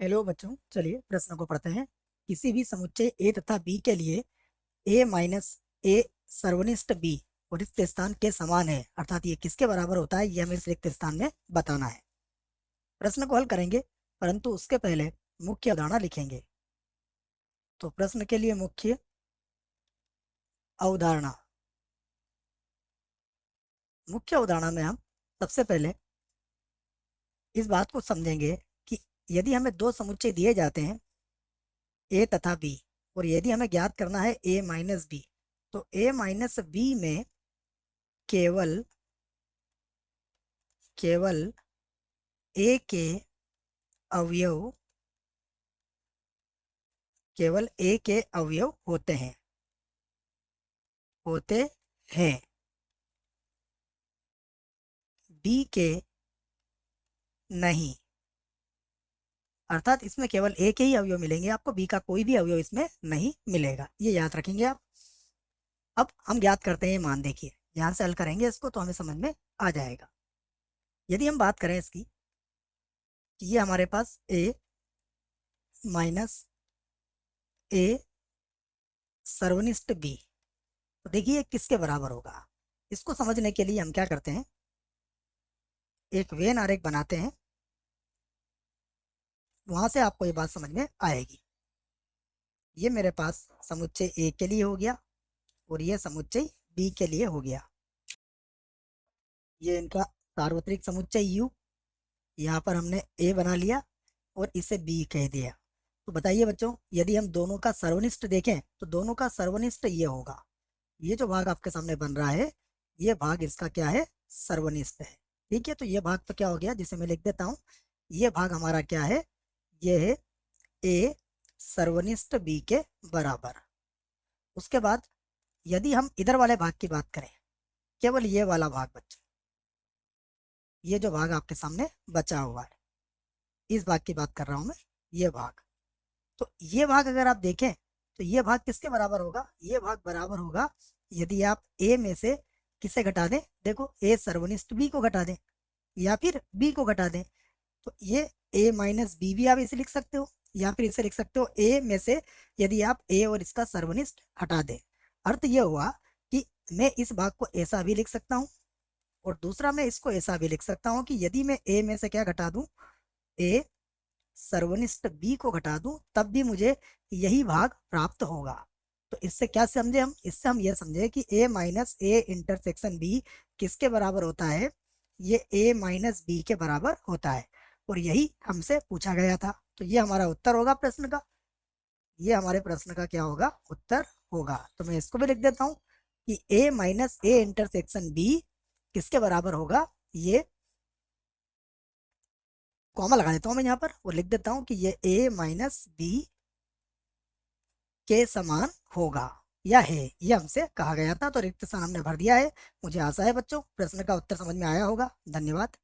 Hello बच्चों, चलिए प्रश्न को पढ़ते हैं। किसी भी समुच्चय ए तथा बी के लिए ए माइनस ए सर्वनिष्ठ बी और रिक्त स्थान के समान है, अर्थात ये किसके बराबर होता है, ये हमें इस रिक्त स्थान में बताना है। प्रश्न को हल करेंगे, परंतु उसके पहले मुख्य अवधारणा लिखेंगे। तो प्रश्न के लिए मुख्य अवधारणा, मुख्य अवधारणा में हम सबसे पहले इस बात को समझेंगे कि यदि हमें दो समुच्चय दिए जाते हैं ए तथा बी, और यदि हमें ज्ञात करना है ए माइनस बी, तो ए माइनस बी में केवल केवल ए के अवयव केवल ए के अवयव होते हैं, बी के नहीं। अर्थात इसमें केवल ए के ही अवयव मिलेंगे, आपको बी का कोई भी अवयव इसमें नहीं मिलेगा, ये याद रखेंगे आप। अब हम ज्ञात करते हैं मान, देखिए ध्यान से हल करेंगे इसको तो हमें समझ में आ जाएगा। यदि हम बात करें इसकी कि ये हमारे पास ए माइनस ए सर्वनिष्ठ बी, तो देखिए किसके बराबर होगा। इसको समझने के लिए हम क्या करते हैं, एक वेन आरेख बनाते हैं, वहां से आपको ये बात समझ में आएगी। ये मेरे पास समुच्चय ए के लिए हो गया और ये समुच्चय बी के लिए हो गया। ये इनका सार्वत्रिक समुच्चय यू, यहाँ पर हमने ए बना लिया और इसे बी कह दिया। तो बताइए बच्चों, यदि हम दोनों का सर्वनिष्ठ देखें तो दोनों का सर्वनिष्ठ ये होगा, ये जो भाग आपके सामने बन रहा है ये भाग इसका क्या है, सर्वनिष्ठ है। ठीक है, तो ये भाग तो क्या हो गया, जिसे मैं लिख देता हूँ, ये भाग हमारा क्या है, ये है ए सर्वनिष्ठ बी के बराबर। उसके बाद यदि हम इधर वाले भाग की बात करें, केवल ये वाला भाग बच्चों, ये जो भाग आपके सामने बचा हुआ है, इस भाग की बात कर रहा हूं मैं, ये भाग। तो ये भाग अगर आप देखें तो ये भाग किसके बराबर होगा, ये भाग बराबर होगा यदि आप ए में से किसे घटा दें, देखो ए सर्वनिष्ठ बी को घटा दें या फिर बी को घटा दें, तो ये ए माइनस बी भी आप इसे लिख सकते हो, या फिर इसे लिख सकते हो ए में से यदि आप ए और इसका सर्वनिष्ठ हटा दें। अर्थ ये हुआ कि मैं इस भाग को ऐसा भी लिख सकता हूँ और दूसरा मैं इसको ऐसा भी लिख सकता हूँ कि यदि मैं ए में से क्या घटा दूं, ए सर्वनिष्ठ बी को घटा दूं, तब भी मुझे यही भाग प्राप्त होगा। तो इससे क्या समझे हम, इससे हम ये समझे कि ए माइनस ए इंटरसेक्शन बी किसके बराबर होता है, ये ए माइनस बी के बराबर होता है, और यही हमसे पूछा गया था। तो ये हमारा उत्तर होगा प्रश्न का, ये हमारे प्रश्न का क्या होगा, उत्तर होगा। तो मैं इसको भी लिख देता हूँ कि ए माइनस ए इंटरसेक्शन बी किसके बराबर होगा, ये कॉमा लगा देता हूँ मैं यहाँ पर और लिख देता हूँ कि ये ए माइनस बी के समान होगा या है, ये हमसे कहा गया था। तो रिक्त स्थान हमने भर दिया है। मुझे आशा है बच्चों प्रश्न का उत्तर समझ में आया होगा। धन्यवाद।